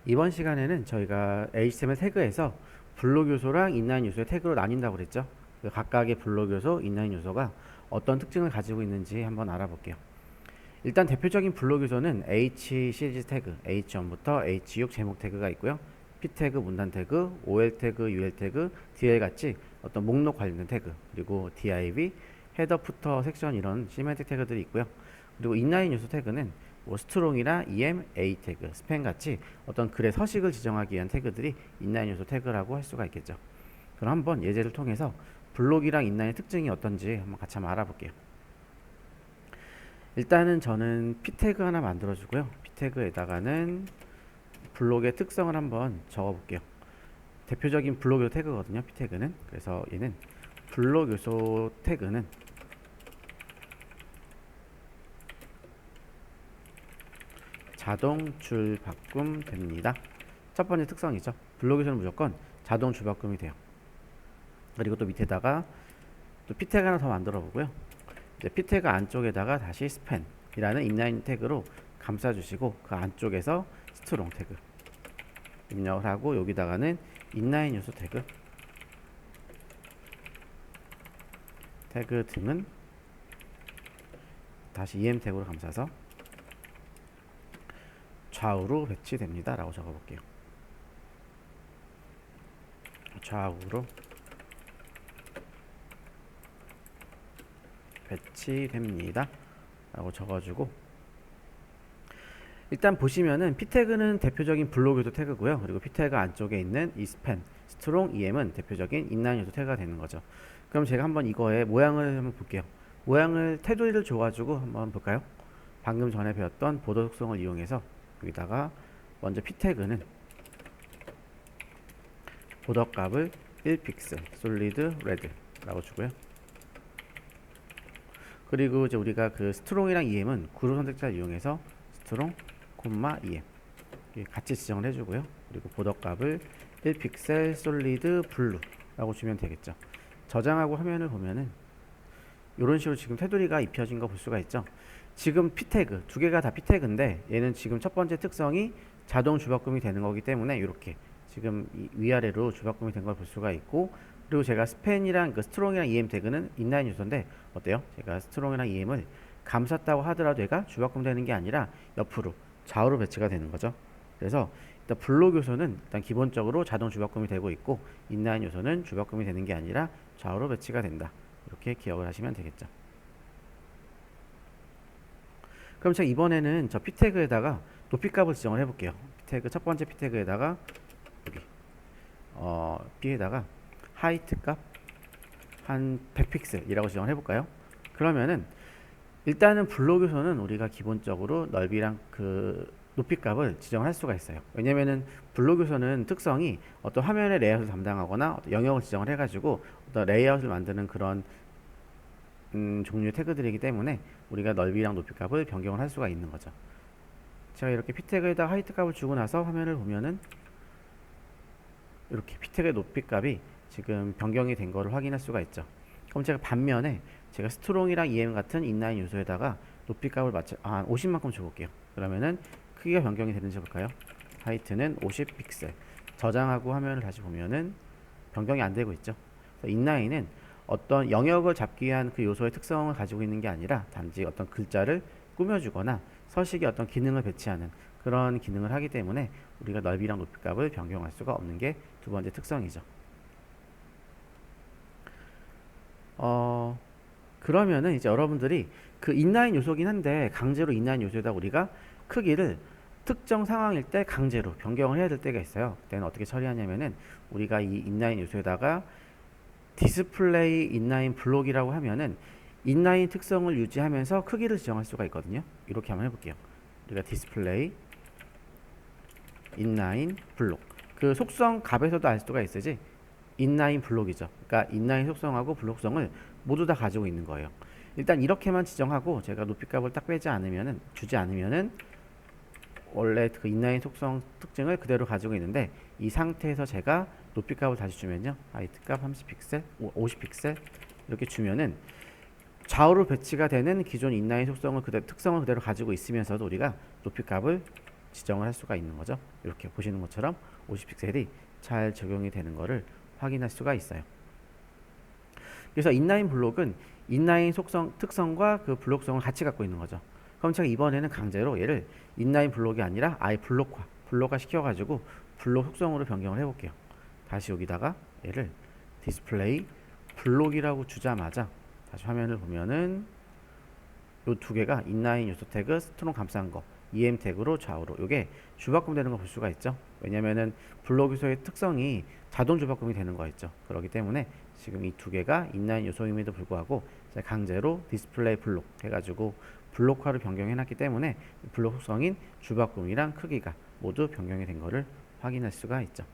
이번 시간에는 저희가 HTML 태그에서 블록 요소랑 인라인 요소의 태그로 나뉜다고 그랬죠. 그 각각의 블록 요소, 인라인 요소가 어떤 특징을 가지고 있는지 한번 알아볼게요. 일단 대표적인 블록 요소는 H 시리즈 태그, H1부터 H6 제목 태그가 있고요. P 태그, 문단 태그, OL 태그, UL 태그, DL 같이 어떤 목록 관련된 태그, 그리고 div, 헤더, 푸터, 섹션 이런 시멘틱 태그들이 있고요. 그리고 인라인 요소 태그는 뭐 스트롱이나 em, a 태그, 스팸 같이 어떤 글의 서식을 지정하기 위한 태그들이 인라인 요소 태그라고 할 수가 있겠죠. 그럼 한번 예제를 통해서 블록이랑 인라인의 특징이 어떤지 한번 같이 한번 알아볼게요. 일단은 저는 p 태그 하나 만들어 주고요. p 태그에다가는 블록의 특성을 한번 적어 볼게요. 대표적인 블록 요소 태그거든요. p 태그는. 그래서 얘는 블록 요소 태그는 자동 줄 바꿈 됩니다. 첫 번째 특성이죠. 블록 요소는 무조건 자동 줄 바꿈이 돼요. 그리고 또 밑에다가 또 p 태그 하나 더 만들어 보고요. 이제 p 태그 안쪽에다가 다시 span이라는 인라인 태그로 감싸 주시고 그 안쪽에서 스트롱 태그 입력을 하고 여기다가는 인라인 요소 태그 등은 다시 em 태그로 감싸서 좌우로 배치됩니다 라고 적어 볼게요. 좌우로 배치됩니다 라고 적어주고, 일단 보시면은 p 태그는 대표적인 블록 요소 태그고요. 그리고 p 태그 안쪽에 있는 이 스팸, 스트롱, em은 대표적인 인라인 요소 태그가 되는 거죠. 그럼 제가 한번 이거의 모양을 한번 볼게요. 모양을 테두리를 줘가지고 한번 볼까요? 방금 전에 배웠던 보더 속성을 이용해서 여기다가 먼저 p 태그는 보더 값을 1픽셀 솔리드 레드라고 주고요. 그리고 이제 우리가 그 스트롱이랑 em은 구로 선택자를 이용해서 스트롱, em 같이 지정을 해주고요. 그리고 보더 값을 1픽셀 솔리드 블루라고 주면 되겠죠. 저장하고 화면을 보면은 이런 식으로 지금 테두리가 입혀진 거 볼 수가 있죠. 지금 p 태그 두 개가 다 p 태그인데 얘는 지금 첫 번째 특성이 자동 주바꿈이 되는 거기 때문에 이렇게 지금 위아래로 주바꿈이 된 걸 볼 수가 있고, 그리고 제가 스팬이랑 그 스트롱이랑 em 태그는 인라인 요소인데 어때요? 제가 스트롱이랑 em을 감쌌다고 하더라도 얘가 주바꿈 되는 게 아니라 옆으로 좌우로 배치가 되는 거죠. 그래서 일단 블록 요소는 일단 기본적으로 자동 주바꿈이 되고 있고, 인라인 요소는 주바꿈이 되는 게 아니라 좌우로 배치가 된다. 이렇게 기억을 하시면 되겠죠. 그럼 제가 이번에는 저 p 태그에다가 높이 값을 지정을 해볼게요. p 태그 첫 번째 p 태그에다가 여기 b에다가 하이트 값 한 100픽셀이라고 지정을 해볼까요? 그러면은 일단은 블록 요소는 우리가 기본적으로 넓이랑 그 높이 값을 지정할 수가 있어요. 왜냐면은 블록 요소는 특성이 어떤 화면의 레이아웃을 담당하거나 어떤 영역을 지정을 해가지고 어떤 레이아웃을 만드는 그런 종류의 태그들이기 때문에 우리가 넓이랑 높이 값을 변경을 할 수가 있는 거죠. 제가 이렇게 p 태그에다 하이트 값을 주고 나서 화면을 보면은 이렇게 p 태그의 높이 값이 지금 변경이 된 거를 확인할 수가 있죠. 그럼 제가 반면에 제가 스트롱이랑 em 같은 인라인 요소에다가 높이 값을 한 50만큼 줘볼게요. 그러면은 크기가 변경이 되는지 볼까요? 하이트는 50픽셀. 저장하고 화면을 다시 보면은 변경이 안 되고 있죠. 인라인은 어떤 영역을 잡기 위한 그 요소의 특성을 가지고 있는 게 아니라 단지 어떤 글자를 꾸며주거나 서식에 어떤 기능을 배치하는 그런 기능을 하기 때문에 우리가 넓이랑 높이 값을 변경할 수가 없는 게 두 번째 특성이죠. 그러면은 이제 여러분들이 그 인라인 요소긴 한데 강제로 인라인 요소에다 우리가 크기를 특정 상황일 때 강제로 변경을 해야 될 때가 있어요. 그때는 어떻게 처리하냐면은 우리가 이 인라인 요소에다가 디스플레이 인라인 블록이라고 하면은 인라인 특성을 유지하면서 크기를 지정할 수가 있거든요. 이렇게 한번 해볼게요. 우리가 디스플레이 인라인 블록, 그 속성 값에서도 알 수가 있으지 인라인 블록이죠. 그러니까 인라인 속성하고 블록 속성을 모두 다 가지고 있는 거예요. 일단 이렇게만 지정하고 제가 높이 값을 딱 주지 않으면은 원래 그 인라인 속성 특징을 그대로 가지고 있는데, 이 상태에서 제가 높이 값을 다시 주면요, 하이트 값 30픽셀, 50픽셀 이렇게 주면은 좌우로 배치가 되는 기존 인라인 특성을 그대로 가지고 있으면서도 우리가 높이 값을 지정을 할 수가 있는 거죠. 이렇게 보시는 것처럼 50픽셀이 잘 적용이 되는 것을 확인할 수가 있어요. 그래서 인라인 블록은 인라인 특성과 그 블록성을 같이 갖고 있는 거죠. 그럼 제가 이번에는 강제로 얘를 인라인 블록이 아니라 아예 블록화 시켜가지고 블록 속성으로 변경을 해볼게요. 다시 여기다가 얘를 디스플레이 블록이라고 주자마자 다시 화면을 보면은 요 두 개가 인라인 요소 태그 스트롱 감싼 거 EM 태그로 좌우로 요게 주바꿈 되는 거 볼 수가 있죠. 왜냐면은 블록 요소의 특성이 자동 주바꿈이 되는 거 있죠. 그렇기 때문에 지금 이 두 개가 인라인 요소임에도 불구하고 제가 강제로 디스플레이 블록 해가지고 블록화로 변경해 놨기 때문에 블록 속성인 주바꿈이랑 크기가 모두 변경이 된 거를 확인할 수가 있죠.